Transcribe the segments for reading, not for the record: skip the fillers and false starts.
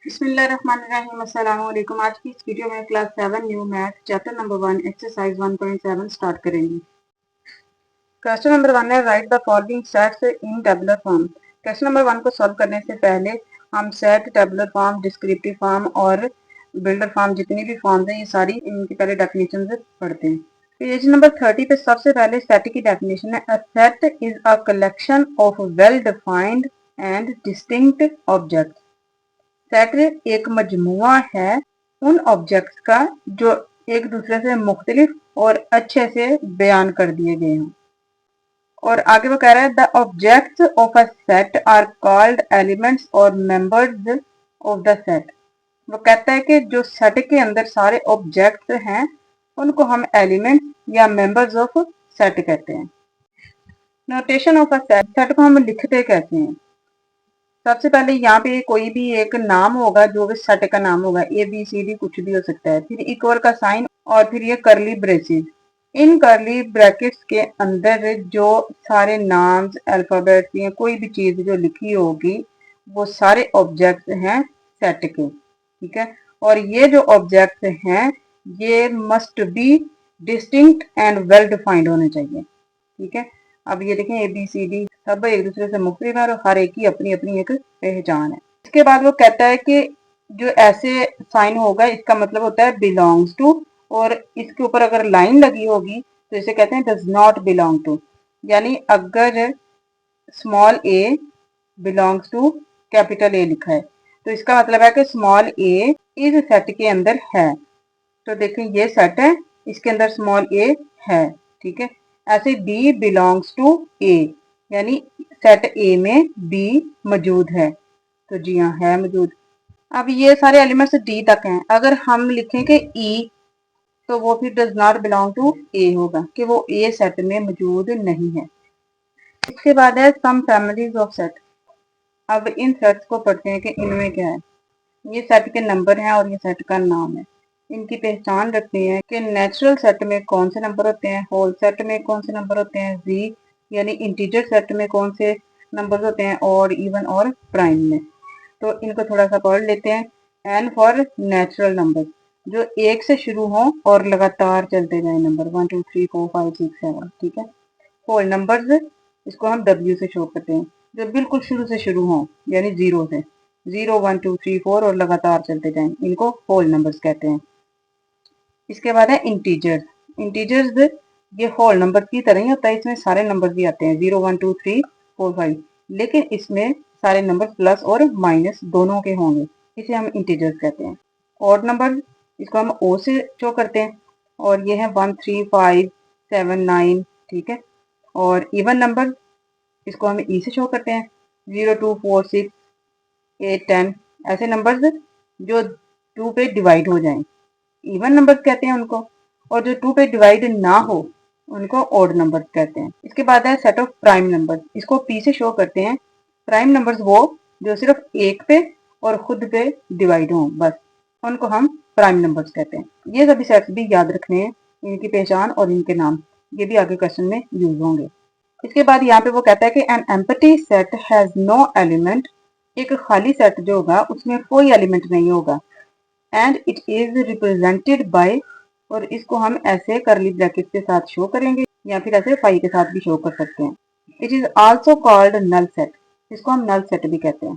बिस्मिल्लाहिर्रहमानिर्रहीम। अस्सलाम वालेकुम। आज की इस वीडियो में class 7 new math chapter number 1 exercise 1.7 start करेंगे। क्वेश्चन नंबर 1 है right the following sets in tabular form. Question number 1 को सॉल्व करने से पहले हम set, tabular form, descriptive form और बिल्डर फॉर्म जितनी भी फॉर्म्स हैं ये सारी इनकी पहले डेफिनेशन पढ़ते हैं। पेज नंबर 30 पे सबसे पहले सेट की डेफिनेशन है। A set is a collection of well defined and distinct objects. Set एक मजमुआ है उन ऑब्जेक्ट्स का जो एक दूसरे से मुख्तलिफ और अच्छे से बयान कर दिए गए हों। और आगे वो कह रहा है the objects of a set are called elements और मेंबर्स ऑफ द सेट। वो कहता है कि जो सेट के अंदर सारे ऑब्जेक्ट्स हैं उनको हम एलिमेंट्स या मेंबर्स ऑफ सेट कहते हैं। Notation of a set, set को हम लिखते कैसे हैं। सबसे पहले यहाँ पे कोई भी एक नाम होगा जो भी सेट का नाम होगा, ABCD कुछ भी हो सकता है, फिर इक्वल का साइन और फिर ये करली ब्रेसेस। इन करली ब्रैकेट्स के अंदर जो सारे नाम्स, अल्फाबेट्स या कोई भी चीज जो लिखी होगी वो सारे ऑब्जेक्ट्स हैं सेट के, ठीक है। और ये जो ऑब्जेक्ट्स हैं ये must be distinct and well defined होने चाहिए, ठीक है। अब ये देखें ABCD सब एक दूसरे से मुख्तलिफ है और हर एक की अपनी अपनी एक पहचान है। इसके बाद वो कहता है कि जो ऐसे साइन होगा इसका मतलब होता है बिलोंग्स टू, और इसके ऊपर अगर लाइन लगी होगी तो इसे कहते हैं डज नॉट बिलोंग टू। यानी अगर small a belongs to capital A लिखा है तो इसका मतलब है कि स्मॉल a इस सेट के अंदर है। तो देखें ये सेट है, इसके अंदर स्मॉल a है, ठीक है। ऐसे B बिलोंग्स टू A, यानी सेट A में B मौजूद है, तो जी हाँ है मौजूद। अब ये सारे एलिमेंट्स D तक हैं। अगर हम लिखें कि E तो वो फिर does not belong to A होगा कि वो A सेट में मौजूद नहीं है। इसके बाद है सम फैमिलीज ऑफ सेट। अब इन सेट्स को पढ़ते हैं कि इनमें क्या है। ये सेट के नंबर हैं और ये सेट का नाम है। इनकी पहचान रखनी है कि नेचुरल सेट में कौन से नंबर होते हैं, होल सेट में कौन से नंबर होते हैं, जी यानी इंटीजर सेट में कौन से नंबर होते हैं, और इवन और प्राइम में। तो इनको थोड़ा सा पढ़ लेते हैं। एन फॉर नेचुरल नंबर, जो एक से शुरू हो और लगातार चलते जाए नंबर 1 2 3 4 5 6 7, ठीक है। होल नंबर्स इसको हम W से शो करते हैं, जो बिल्कुल शुरू से शुरू हो यानी 0 से, 0 1 2 3 4 और लगातार चलते जाएं, इनको होल नंबर्स कहते हैं। इसके बाद है इंटीजर्स। इंटीजर्स ये होल नंबर की तरह ही होता है, इसमें सारे नंबर भी आते हैं 0 1 2 3 4 5, लेकिन इसमें सारे नंबर प्लस और माइनस दोनों के होंगे, इसे हम इंटीजर्स कहते हैं। ऑड नंबर इसको हम O से शो करते हैं और ये है 1 3 5 7 9, ठीक है। और इवन नंबर इसको हम E से शो करते हैं 0 2 4 6 8 10, ऐसे नंबर्स जो 2 पे डिवाइड हो जाएं इवन नंबर्स कहते हैं उनको, और जो 2 पे डिवाइड ना हो उनको ऑड नंबर्स कहते हैं। इसके बाद है सेट ऑफ प्राइम नंबर्स, इसको P से शो करते हैं। प्राइम नंबर्स वो जो सिर्फ एक पे और खुद पे डिवाइड हों बस, उनको हम प्राइम नंबर्स कहते हैं। ये सभी सेट्स भी याद रखने हैं, इनकी पहचान और इनके नाम, ये भी आगे क्वेश्चन में यूज होंगे। इसके बाद यहाँ पे वो कहता है कि an empty set has no element, एक खाली सेट जो होगा उसमें कोई एलिमेंट नहीं होगा। And it is represented by, और इसको हम ऐसे करली ब्रैकेट के साथ शो करेंगे या फिर ऐसे फाई के साथ भी शो कर सकते हैं। It is also called null set, इसको हम नल सेट भी कहते हैं।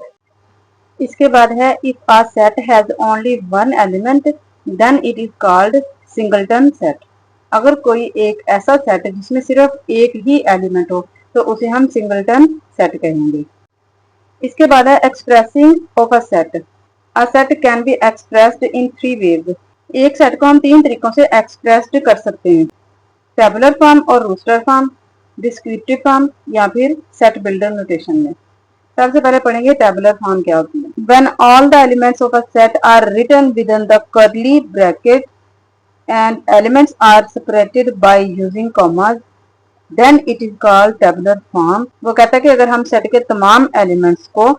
इसके बाद है if a set has only one element then it is called singleton set. अगर कोई एक ऐसा सेट है जिसमें सिर्फ एक ही एलिमेंट हो तो उसे हम सिंगलटन सेट कहेंगे। इसके बाद है expressing of a set. A set can be expressed in 3 ways. एक सेट को हम 3 तरीकों से एक्सप्रेस्ड कर सकते हैं, टेबुलर फॉर्म और रोस्टर फॉर्म, डिस्क्रिप्टिव फॉर्म या फिर सेट बिल्डर नोटेशन में। सबसे पहले पढ़ेंगे टेबुलर फॉर्म क्या होती है। When all the elements of a set are written within the curly bracket and elements are separated by using commas then it is called tabular form. वो कहता है कि अगर हम सेट के तमाम एलिमेंट्स को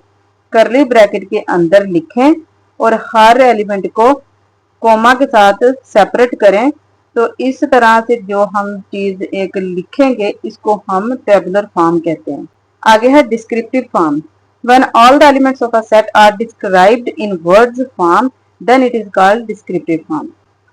करली ब्रैकेट के अंदर लिखें और हर एलिमेंट को कोमा के साथ सेपरेट करें तो इस तरह से जो हम चीज एक लिखेंगे इसको हम टेबुलर फॉर्म कहते हैं। आगे है descriptive form. When all the elements of a set are described in words form, then it is called descriptive form.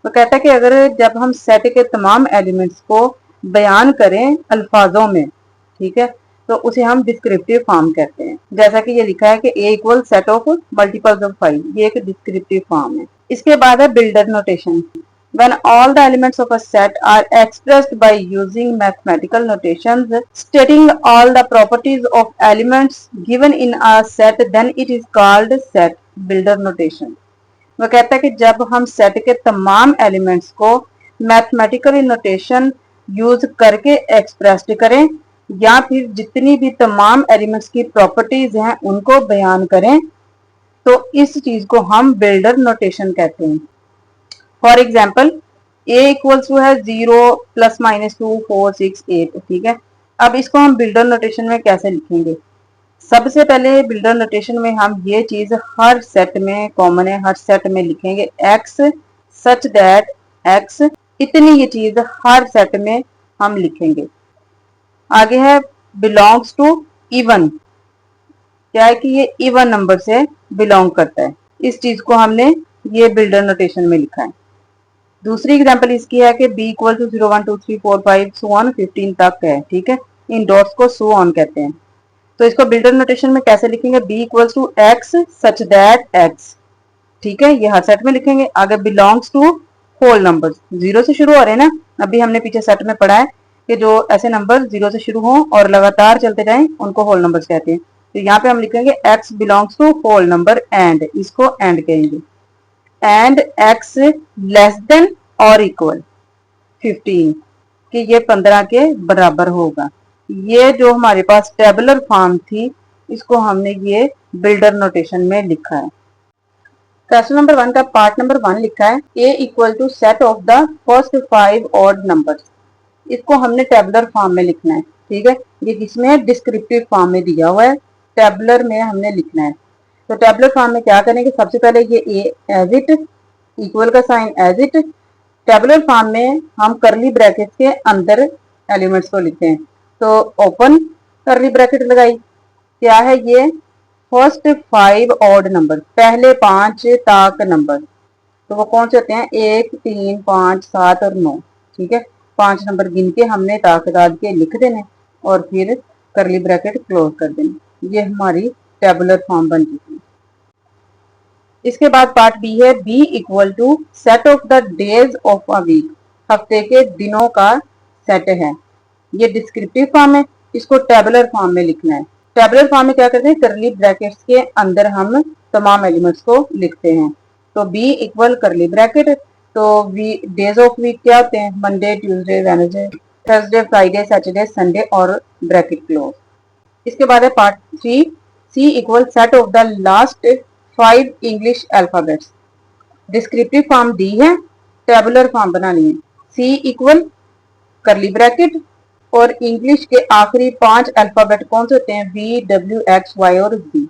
वो कहता है कि अगर जब हम सेट के तमाम एलिमेंट्स को बयान करें अल्फाजों में, ठीक है, तो उसे हम डिस्क्रिप्टिव फॉर्म कहते हैं। जैसा कि ये लिखा है कि A equal set of multiples of 5, ये एक डिस्क्रिप्टिव फॉर्म है। इसके बाद है builder notation. When all the elements of a set are expressed by using mathematical notations stating all the properties of elements given in a set, then it is called set builder notation. वो कहता है कि जब हम set के तमाम elements को mathematical notation use करके एक्सप्रेस करें या फिर जितनी भी तमाम एलिमेंट्स की प्रॉपर्टीज हैं उनको बयान करें, तो इस चीज को हम बिल्डर नोटेशन कहते हैं। For example A equals to है 0 प्लस माइनस 2 4 6 8, ठीक है। अब इसको हम बिल्डर नोटेशन में कैसे लिखेंगे? सबसे पहले बिल्डर नोटेशन में हम ये चीज हर सेट में कॉमन है, हर सेट में लिखेंगे x सच दैट x, इतनी ये चीज हर सेट में हम लिखेंगे। आगे है बिलोंग्स टू इवन, क्या है कि ये इवन नंबर से बिलोंग करता है, इस चीज को हमने ये बिल्डर नोटेशन में लिखा है। दूसरी एग्जांपल इसकी है कि b equal to 0 1 2 3 4 5 so on 15 तक है, ठीक है। इन डॉट्स को सो ऑन कहते हैं। तो इसको बिल्डर नोटेशन में कैसे लिखेंगे? b equal to x such that x, ठीक है, ये हर सेट में लिखेंगे। आगे बिलोंग्स टू होल नंबर, 0 से शुरू हो रहे हैं ना, अभी हमने पीछे सेट में पढ़ा है कि जो ऐसे नंबर 0 से शुरू हों और लगातार चलते जाएं उनको होल नंबर्स कहते हैं। तो यहाँ पे हम लिखेंगे x belongs to whole number and, इसको एंड कहेंगे, एंड x लेस देन और इक्वल 15, कि ये 15 के बराबर होगा। ये जो हमारे पास टेबुलर फॉर्म थी, इसको हमने ये बिल्डर नोटेशन में लिखा है। क्वेश्चन नंबर 1 का पार्ट नंबर 1 लिखा है A equal to set of the first 5 odd numbers. इसको हमने टेबुलर फॉर्म में लिखना है, ठीक है। ये किसमें? डिस्क्रिप्टिव फॉर्म में दिया हुआ है, टेबुलर में हमने लिखना है। तो टेबुलर फॉर्म में क्या करेंगे? सबसे पहले ये A एज इट, इक्वल का sign as it. Tabular form में हम करली ब्रैकेट के अंदर एलिमेंट्स को लिखते हैं, तो ओपन करली ब्रैकेट लगाई। क्या है ये? फर्स्ट 5 ऑड नंबर, पहले 5 ताक नंबर, तो वो कौन से होते हैं? 1 3 5 7 और 9, ठीक है। 5 नंबर गिन के हमने ताकदाद के लिख देने और फिर करली ब्रैकेट क्लोज कर देनी। ये हमारी टेबुलर फॉर्म बन चुकी है। इसके बाद पार्ट बी है b equal to set of the days of a week, हफ्ते के दिनों का सेट है। ये डिस्क्रिप्टिव फॉर्म है, इसको टेबुलर फॉर्म में लिखना है। टेबुलर फॉर्म में क्या करते हैं? करली ब्रैकेट्स के अंदर हम तमाम एलिमेंट्स को लिखते हैं। तो b इक्वल करली ब्रैकेट, तो डेज ऑफ वीक क्या होते हैं? Monday Tuesday Wednesday Thursday Friday Saturday Sunday और ब्रैकेट क्लोज। इसके बाद है part 3 c equal set of the last 5 English alphabets. Descriptive form दी है, टेबुलर फॉर्म बनानी है। c इक्वल करली ब्रैकेट और इंग्लिश के आखिरी 5 अल्फाबेट कौन से होते हैं? v w x y और z,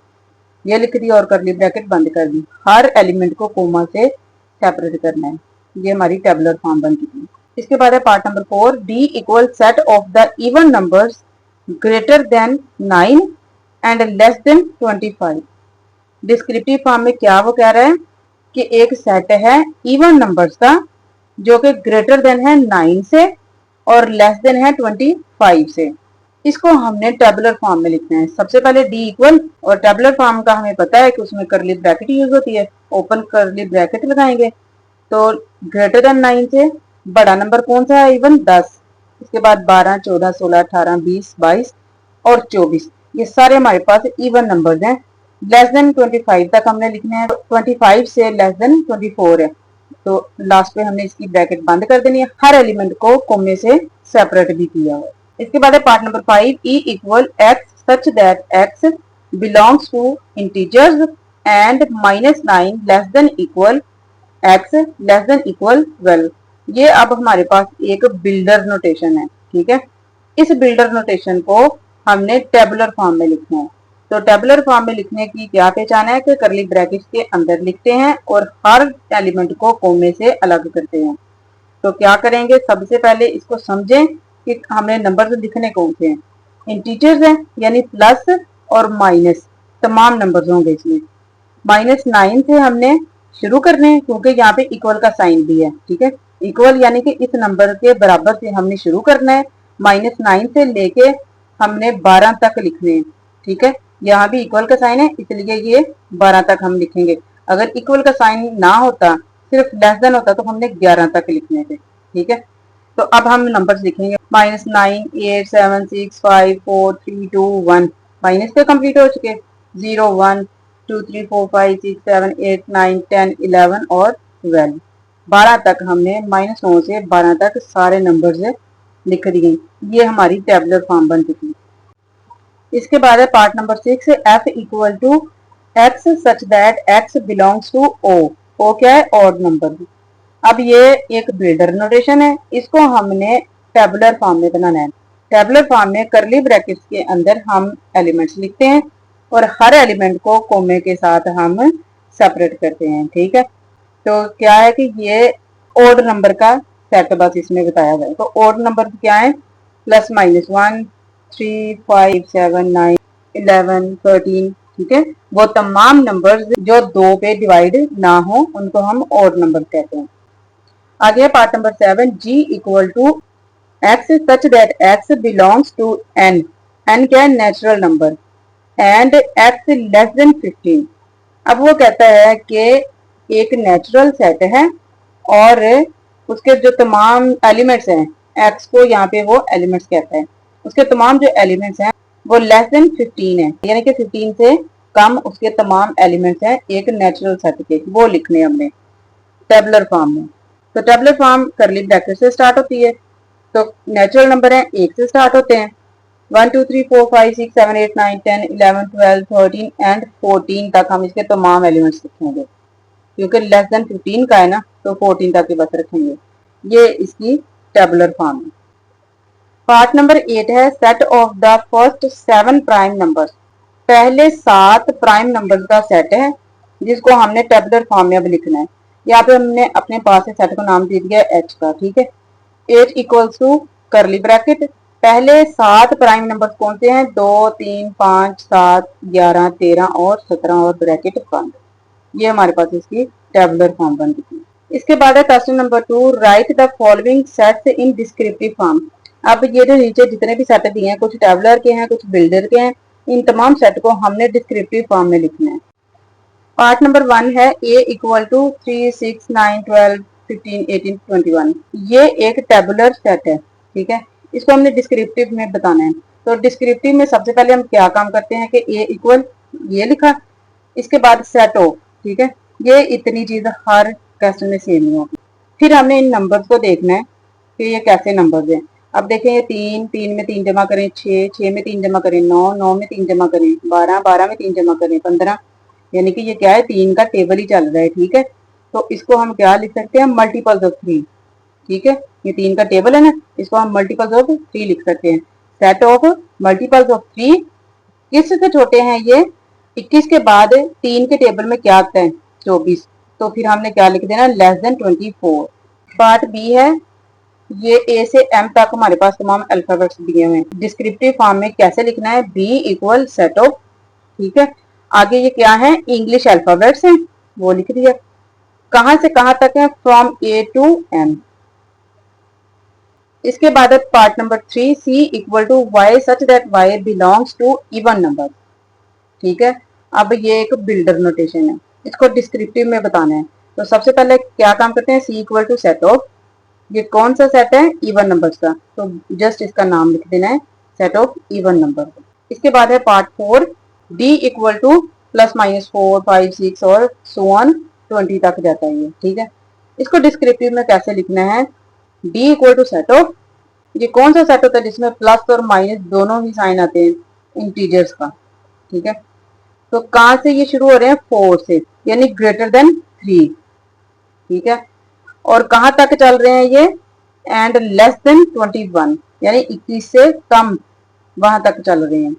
ये लिख दी और करली ब्रैकेट बंद कर दी। हर एलिमेंट को कोमा से सेपरेट करना है। ये हमारी टेबुलर फॉर्म बन चुकी है। इसके बाद है part number 4 d equal set of the even numbers greater than 9 and less then 25। Descriptive form में क्या वो कह रहा है कि एक सेट है इवन नंबर्स का जो कि ग्रेटर देन है 9 से और लेस देन है 25 से। इसको हमने टेबुलर फॉर्म में लिखना है। सबसे पहले डी इक्वल, और टेबुलर फॉर्म का हमें पता है कि उसमें करली ब्रैकेट यूज होती है, ओपन करली ब्रैकेट लगाएंगे। तो ग्रेटर देन 9 से बड़ा नंबर कौन सा है? इवन 10। इसके बाद 12 14 16 18 20 22 और 24, ये सारे हमारे पास इवन नंबर्स हैं। लेस देन 25 तक हमने लिखना है, 25 से लेस देन 24 है, तो लास्ट में हमने इसकी ब्रैकेट बंद कर देनी है। हर एलिमेंट को कोमे से सेपरेट भी किया हुआ है। इसके बाद है part number 5 e equal x such that x belongs to integers and -9 less than equal x less than equal 12। ये अब हमारे पास एक बिल्डर नोटेशन है, ठीक है। इस बिल्डर नोटेशन को हमने टेबुलर फॉर्म में लिखना है। तो टेबुलर फॉर्म में लिखने की क्या पहचान है कि करली ब्रैकेट्स के अंदर लिखते हैं और हर एलिमेंट को कोमे से अलग करते हैं। तो क्या करेंगे? सबसे पहले इसको समझें कि हमें नंबर लिखने कौन से हैं। इंटीजर्स हैं यानी प्लस और माइनस, तमाम नंबर होंगे इसमें। -9 से हमने शुरू करने हैं क्योंकि यहाँ पे इक्वल का साइन भी है, ठीक है। इक्वल यानी कि इस नंबर के बराबर से हमने शुरू करना है। -9 से लेके हमने 12 तक लिखने हैं, ठीक है। यहाँ भी इक्वल का साइन है इसलिए ये 12 तक हम लिखेंगे। अगर इक्वल का साइन ना होता, सिर्फ लेस देन होता, तो हमने 11 तक लिखने थे, ठीक है। तो अब हम नंबर्स लिखेंगे। -9, 8, 7, 6, 5, 4, 3, 2, 1। माइनस तो कंप्लीट हो चुके। 0, 1, 2, 3, 4, 5, 6, 7, 8, 9, 10, 11 और 12। 12 तक हमने -9 से 12 तक सारे नंबर्स लिख दिए। ये हमारी टेबुलर फॉर्म बन चुकी है। इसके बाद है part number 6, F equal to x such that x belongs to O. O क्या है? Odd number. अब ये एक बिल्डर नोटेशन है, इसको हमने टेबुलर फॉर्म में बनाना है। टेबुलर फॉर्म में करली ब्रैकेट्स के अंदर हम एलिमेंट्स लिखते हैं और हर एलिमेंट को कोमे के साथ हम सेपरेट करते हैं, ठीक है। तो क्या है कि ये ओड नंबर का सेट बस इसमें बताया गया है। तो ओड नंबर क्या है? +-1, 3, 5, 7, 9, 11, 13, ठीक है। वो तमाम नंबर्स जो 2 पे डिवाइड ना हो उनको हम ओड नंबर कहते हैं। आगे part number 7, g equal to x such that x belongs to n। n क्या है? Natural number. And x less than 15। अब वो कहता है कि एक नेचुरल सेट है और उसके जो तमाम एलिमेंट्स हैं, x को यहाँ पे वो एलिमेंट्स कहता है, उसके तमाम जो एलिमेंट्स हैं वो लेस देन 15 है, यानी कि 15 से कम उसके तमाम एलिमेंट्स हैं एक नेचुरल सेट के, वो लिखने हमने टेबुलर फॉर्म में। तो टेबुलर फॉर्म करली ब्रैकेट से स्टार्ट होती है। तो नेचुरल नंबर है 1 से स्टार्ट होते हैं। 1, 2, 3, 4, 5, 6, 7, 8, 9, 10, 11, 12, 13 एंड 14 तक हम इसके तमाम एलिमेंट्स लिखेंगे, क्योंकि लेस देन 15 का है ना, तो 14 तक ही बस रखेंगे। ये इसकी टेबुलर फॉर्म है। पार्ट नंबर 8 है set of the first 7 prime numbers. पहले 7 प्राइम नंबर्स का सेट है जिसको हमने टेबुलर फॉर्म में अब लिखना है। यहाँ पे हमने अपने पास से सेट को नाम दे दिया h का, ठीक है। 8 इक्वल्स टू करली ब्रैकेट, पहले 7 प्राइम नंबर्स कौन से हैं? 2, 3, 5, 7, 11, 13 और 17 और ब्रैकेट बंद। ये हमारे पास इसकी टेबुलर फॉर्म बन चुकी है। इसके बाद है question number 2, right the following sets in descriptive form. अब ये जो नीचे जितने भी सेट दिए हैं, कुछ टेबुलर के हैं, कुछ बिल्डर के हैं, इन तमाम सेट को हमने डिस्क्रिप्टिव फॉर्म में लिखना है। पार्ट नंबर 1 है a इक्वल टू 3, 6, 9, 12, 15, 18, 21। ये एक टेबुलर सेट है, ठीक है। इसको हमने डिस्क्रिप्टिव में बताना है। तो डिस्क्रिप्टिव में सबसे पहले हम क्या काम करते हैं कि a इक्वल ये लिखा, इसके बाद सेट ऑफ, ठीक है। ये इतनी चीज हर क्वेश्चन में सेम ही होगी। फिर हमने इन नंबर्स को देखना है कि ये कैसे नंबर्स हैं। अब देखें, ये 3, 3 में 3 जमा करें 6, 6 में 3 जमा करें 9, 9 में 3 जमा करें 12, 12 में 3 जमा करें 15, यानी कि ये क्या है? 3 का टेबल ही चल रहा है, ठीक है। तो इसको हम क्या लिख सकते हैं? मल्टीपल्स ऑफ 3, ठीक है। ये 3 का टेबल है ना, इसको हम मल्टीपल्स ऑफ 3 लिख सकते हैं। सेट ऑफ मल्टीपल्स ऑफ 3 किससे छोटे हैं? ये 21 के बाद 3 के टेबल में क्या आता है? 24। तो फिर हमने क्या लिख देना? Less than 24। पार्ट बी है, ये ए से एम तक हमारे पास तमाम अल्फाबेट्स दिए हुए हैं। डिस्क्रिप्टिव फॉर्म में कैसे लिखना है? बी इक्वल सेट ऑफ, ठीक है। आगे ये क्या है? इंग्लिश अल्फाबेट्स हैं, वो लिख दिया। कहां से कहां तक है? From A to M. इसके बाद part number 3, C equal to Y such that Y belongs to even number, ठीक है। अब ये एक बिल्डर नोटेशन है, इसको डिस्क्रिप्टिव में बताना है। तो सबसे पहले क्या काम करते हैं? सी इक्वल टू सेट ऑफ, ये कौन सा सेट है? इवन नंबर्स का, तो जस्ट इसका नाम लिख देना है, सेट ऑफ इवन नंबर। इसके बाद है पार्ट 4, डी इक्वल टू +-4, 5, 6 और सो ऑन 20 तक जाता है ये, ठीक है। इसको डिस्क्रिप्टिव में कैसे लिखना है? D equal to set of, ये कौन सा सेट होता है जिसमें प्लस और माइनस दोनों ही साइन आते हैं इंटीजर्स का, ठीक है। तो कहां से ये शुरू हो रहे हैं? 4 से, यानी ग्रेटर देन 3, ठीक है। और कहां तक चल रहे हैं ये? एंड लेस देन 21, यानी 21 से कम वहां तक चल रहे हैं।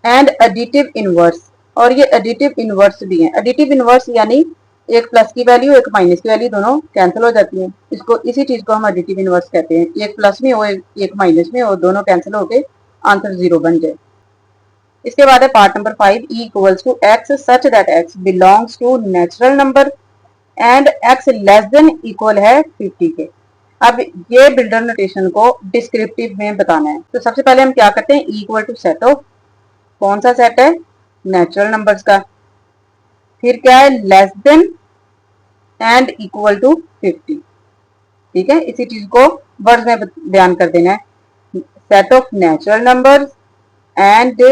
एंड एडिटिव इनवर्स, और ये एडिटिव इनवर्स भी है। एडिटिव इनवर्स यानी एक प्लस की वैल्यू एक माइनस की वैल्यू दोनों कैंसिल हो जाती है, इसको इसी चीज को हम एडिटिव इनवर्स कहते हैं। एक प्लस में हो एक माइनस में हो, दोनों कैंसिल होके आंसर 0 बन जाए। इसके बाद है part number 5 E equals to x such that x belongs to natural number and X less than equal है 50 के। अब ये बिल्डर नोटेशन को डिस्क्रिप्टिव में बताना है। तो सबसे पहले हम क्या करते हैं, इक्वल टू सेट ऑफ, कौन सा सेट है, नेचुरल नंबर्स का। फिर क्या है, less than and equal to 50। ठीक है, इसी चीज को वर्ड में बयान कर देना है, set of natural numbers and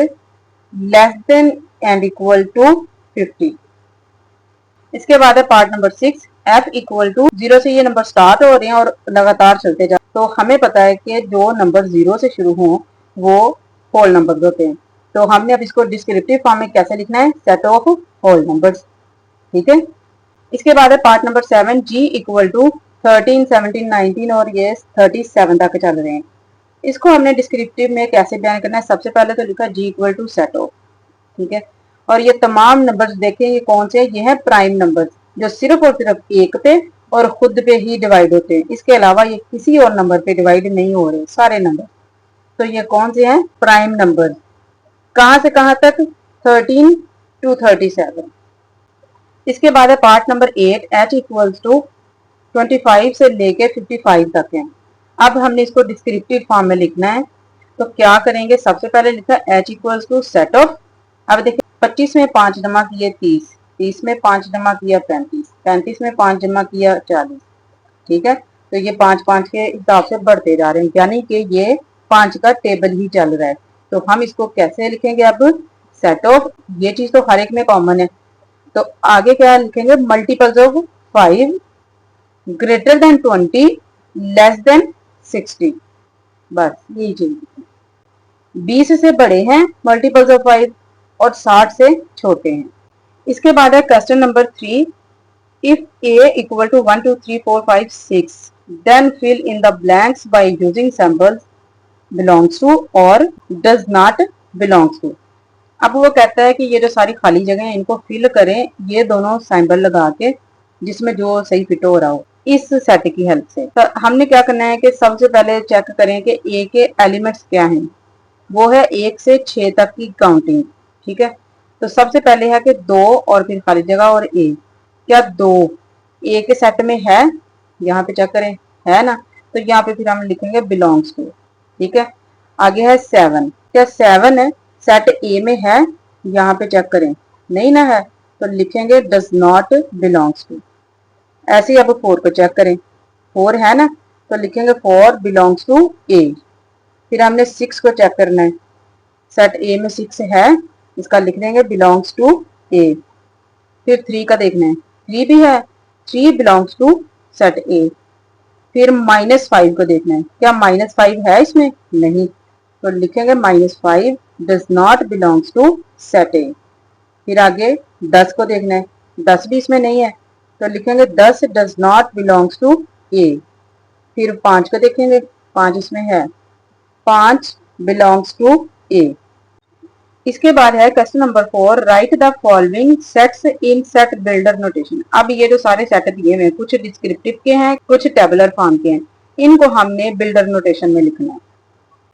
less than and equal to 50। इसके बाद है part number 6 F equal to 0 से ये नंबर स्टार्ट हो रहे हैं और लगातार चलते जा, तो हमें पता है कि जो नंबर 0 से शुरू हो वो होल नंबर होते हैं। तो हमने अब इसको डिस्क्रिप्टिव फॉर्म में कैसे लिखना है, सेट ऑफ होल नंबर्स। ठीक है, इसके बाद है part number 7 G equal to 13, 17, 19 और ये 37 तक चल रहे हैं। इसको हमने डिस्क्रिप्टिव में कैसे बयान करना है, सबसे पहले तो लिखा जी इक्वल टू सेट ऑफ। ठीक है, और ये तमाम नंबर्स देखें ये कौन से, ये है प्राइम नंबर्स जो सिर्फ और सिर्फ एक पे और खुद पे ही डिवाइड होते हैं, इसके अलावा ये किसी और नंबर पे डिवाइड नहीं हो रहे सारे नंबर। तो ये कौन से हैं, प्राइम नंबर। कहां से कहां तक, 13 टू 37। इसके बाद है part number 8 H equals to 25 से लेके 55 तक है। अब हमने इसको डिस्क्रिप्टिव फॉर्म में लिखना है, तो क्या करेंगे, सबसे पहले लिखा H equals to set of. अब देखिए 25 में 5 जमा किए 30, 30 में 5 जमा किया 35, 35 में 5 जमा किया 40। ठीक है, तो ये 5 5 के हिसाब से बढ़ते जा रहे हैं, यानी कि ये 5 का टेबल ही चल रहा है। तो हम इसको कैसे लिखेंगे, अब सेट ऑफ, ये चीज तो हर एक में कॉमन है, तो आगे क्या लिखेंगे, multiples of 5 greater than 20 less then 60। बस यही चीज, 20 से बड़े हैं मल्टीपल्स ऑफ 5 और 60 से छोटे हैं। इसके बाद है question number 3, if a equal to 1 2 3 4 5 6 then fill in the blanks by using symbols belongs to और डज नॉट बिलोंग्स टू। अब वो कहता है कि ये जो सारी खाली जगह है इनको फिल करें ये दोनों सिंबल लगा के, जिसमें जो सही फिट हो रहा हो इस सेट की हेल्प से। तो हमने क्या करना है कि सबसे पहले चेक करें कि ए के एलिमेंट्स क्या हैं, वो है 1 से 6 तक की काउंटिंग। ठीक है, तो सबसे पहले है कि 2 और फिर खाली जगह और ए, क्या 2 ए के सेट में है, यहाँ पे चेक करें है ना, तो यहाँ पे फिर हम लिखेंगे बिलोंग्स टू। ठीक है, आगे है 7, क्या 7 है सेट ए में है, यहाँ पे चेक करें नहीं ना है, तो लिखेंगे डज नॉट बिलोंग्स टू। ऐसे ही अब 4 को चेक करें, 4 है ना, तो लिखेंगे 4 बिलोंग्स टू ए। फिर हमने 6 को चेक करना है, सेट ए में 6 है, इसका लिख देंगे बिलोंग्स टू ए। फिर 3 का देखना है, 3 भी है, 3 बिलोंग्स टू सेट ए। फिर -5 को देखना है, क्या -5 है इसमें, नहीं, तो लिखेंगे -5 does not belongs to set A. फिर आगे 10 को देखना है, 10 भी इसमें नहीं है, तो लिखेंगे 10 डज नॉट बिलोंग्स टू ए। फिर 5 को देखेंगे, 5 इसमें है, 5 बिलोंग्स टू ए। इसके बाद है question number 4, right the following sets in set builder notation. अब ये जो सारे सेट दिए हुए हैं कुछ डिस्क्रिप्टिव के हैं कुछ टेबुलर फॉर्म के हैं, इनको हमने बिल्डर नोटेशन में लिखना है।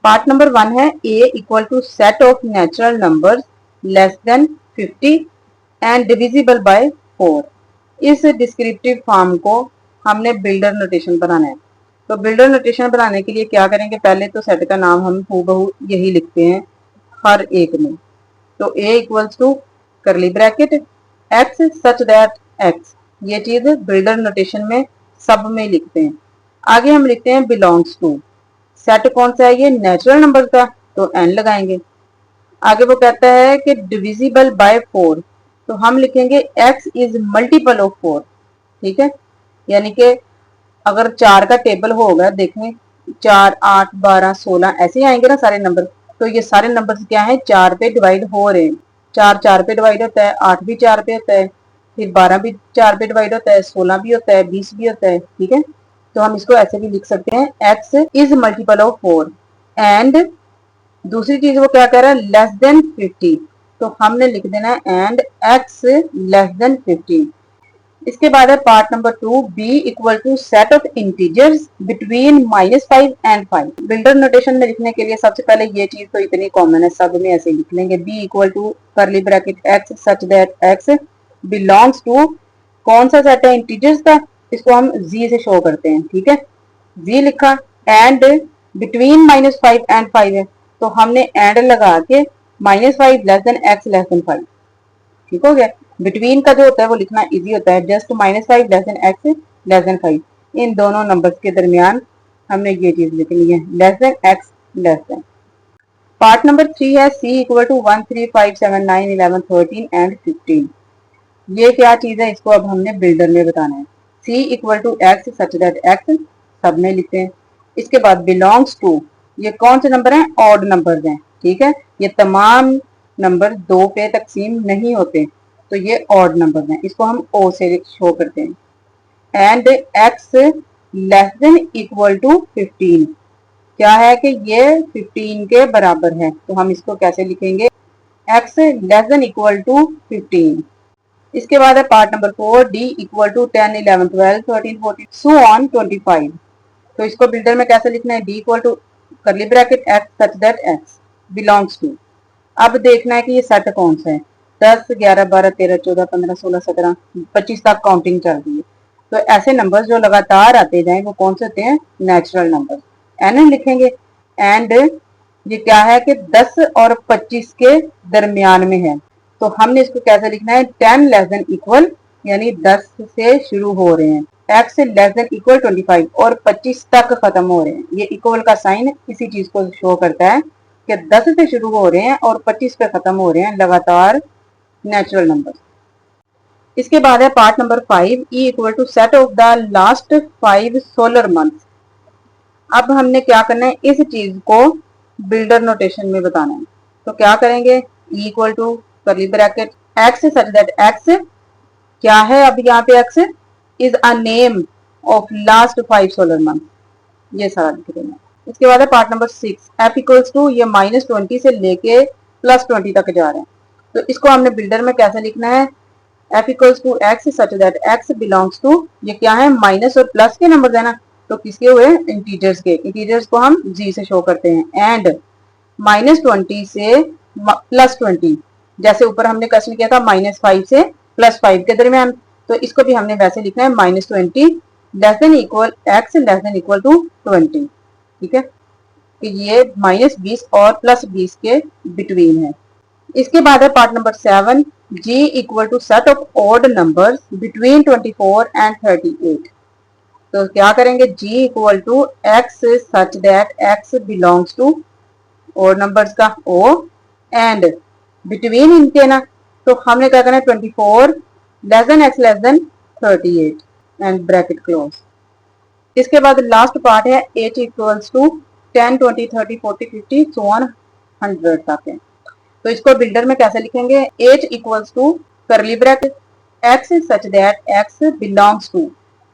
पार्ट नंबर 1 है a equal to set of natural numbers less than 50 and divisible by 4। इस डिस्क्रिप्टिव फॉर्म को हमने बिल्डर नोटेशन बनाना है। तो बिल्डर नोटेशन बनाने के लिए क्या करेंगे, पहले तो सेट का नाम हम हूबहू यही लिखते हैं हर एक में। तो a equals to curly bracket x such that x, ये चीज बिल्डर नोटेशन में सब में लिखते हैं। आगे हम लिखते हैं बिलोंग्स टू, सेट कौन सा है, ये नेचुरल नंबर का, तो n लगाएंगे। आगे वो कहता है कि डिविजिबल बाय 4, तो हम लिखेंगे x इज मल्टीपल ऑफ 4। ठीक है, यानी कि अगर 4 का टेबल होगा, देखें 4 8 12 16 ऐसे ही आएंगे ना सारे नंबर, तो ये सारे नंबर क्या है 4 पे डिवाइड हो रहे हैं। 4 4 पे डिवाइड होता है, 8 भी 4 पे होता है, फिर 12 भी 4 पे डिवाइड होता है, 16 भी होता है, 20 भी होता है। ठीक है, तो हम इसको ऐसे भी लिख सकते हैं x is multiple of 4 and दूसरी चीज वो क्या कह रहा है लेस देन 50, तो हमने लिख देना है एंड x लेस देन 50। इसके बाद है part number 2, B equal to set of integers between -5 and 5। Builder notation में लिखने के लिए सबसे पहले ये चीज तो इतनी कॉमन है, सब में ऐसे लिख लेंगे, B equal to curly bracket X such that x belongs to, कौन सा सेट है इंटीजर्स का, इसको हम जी से शो करते हैं, ठीक है, जी लिखा, एंड बिटवीन -5 एंड 5 है, तो हमने एंड लगा के -5 less than X less then 5, ठीक हो गया। बिटवीन का जो होता है वो लिखना इजी होता है, just -5 less than X less then 5, इन दोनों नंबर्स के दरमियान हमने ये चीज लिखनी है, less than X less then. Part number 3 है सी इक्वल टू 1 3 5 7 9 11 13 एंड 15। ये क्या चीज है, इसको अब हमने बिल्डर में बताना है। C equal to x such that X सब में लिखते हैं। इसके बाद बिलोंग्स टू, ये कौन से नंबर हैं, ऑड नंबर्स हैं, ठीक है, ये तमाम नंबर 2 पे तकसीम नहीं होते, तो ये ऑड नंबर हैं, इसको हम ओ से शो करते हैं। And X less than equal to 15, क्या है कि ये 15 के बराबर है, तो हम इसको कैसे लिखेंगे, X less than equal to 15। इसके बाद है part number 4, D equal to 10 11 12 13 14 so on 25। तो इसको बिल्डर में कैसे लिखना है, D equal to curly bracket X such that x belongs to, अब देखना है कि ये सेट कौन सा है, 10 11 12 13 14 15 16 17 25 तक काउंटिंग चल रही है, तो ऐसे नंबर्स जो लगातार आते जाएं वो कौन से होते हैं, नेचुरल नंबर, एन लिखेंगे। एंड ये क्या है कि 10 और 25 के दरमियान में है, तो हमने इसको कैसे लिखना है, 10 लेस देन इक्वल, यानी 10 से शुरू हो रहे हैं, एक्स लेस देन इक्वल 25 और 25 तक खत्म हो रहे हैं, ये इक्वल का साइन इसी चीज को शो करता है कि 10 से शुरू हो रहे हैं और 25 पे खत्म हो रहे हैं, लगातार नेचुरल नंबर। इसके बाद है part number 5, E equal to set of the last 5 solar month. अब हमने क्या करना है, इस चीज को बिल्डर नोटेशन में बताना है, तो क्या करेंगे, E equal to curly bracket X such that X, क्या है अब यहाँ पे X is a name of last 5 solar month, ये सारा लिख देना। इसके बाद है part number 6, F equals to, ये -20 से लेके +20 तक जा रहे हैं, तो इसको हमने बिल्डर में कैसे लिखना है, F equals to x such that x belongs to, ये क्या है, माइनस और प्लस के नंबर है ना, तो किसके हुए, इंटीजर्स के, इंटीजर्स को हम जी से शो करते हैं। एंड -20 से +20, जैसे ऊपर हमने क्वेश्चन किया था -5 से +5 के दरमियान, तो इसको भी हमने वैसे लिखना है, -20 less than equal X less than equal to 20, ठीक है, कि ये -20 और +20 के बिटवीन है। इसके बाद है part number 7, G equal to set of odd numbers between 24 and 38। तो क्या करेंगे, G equal to x such that x belongs to odd numbers का ओ, एंड बिटवीन इनके ना, तो हमने क्या करना है, 24 less than X less than 38 and bracket close. इसके बाद लास्ट पार्ट है H equals to 10 20 30 40 50 so on 100 तक है, तो इसको बिल्डर में कैसे लिखेंगे, H equals to curly bracket X such that x belongs to,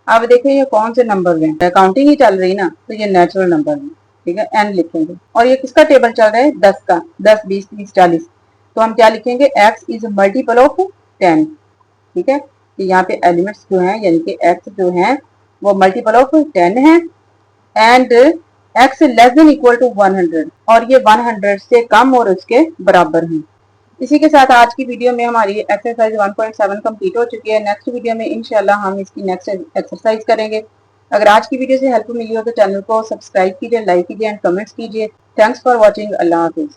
अब देखिए ये कौन से नंबर हैं, काउंटिंग ही चल रही ना, तो ये नेचुरल नंबर है, ठीक है, एन लिखेंगे, और ये किसका टेबल चल रहा है, 10 का, 10 20 30 40, तो हम क्या लिखेंगे, एक्स इज मल्टीपल ऑफ 10, ठीक है, तो यहाँ पे एलिमेंट्स जो हैं यानी कि एक्स जो हैं वो मल्टीपल ऑफ 10 है, and X less than equal to 100, और ये 100 से कम और उसके बराबर हैं। इसी के साथ आज की वीडियो में हमारी एक्सरसाइज 1.7 कंप्लीट हो चुकी है। नेक्स्ट वीडियो में इंशाल्लाह हम इसकी नेक्स्ट एक्सरसाइज करेंगे। अगर आज की वीडियो से हेल्प मिली हो तो चैनल को सब्सक्राइब कीजिए, लाइक कीजिए एंड कमेंट्स कीजिए। Thanks for watching. Allah Hafiz.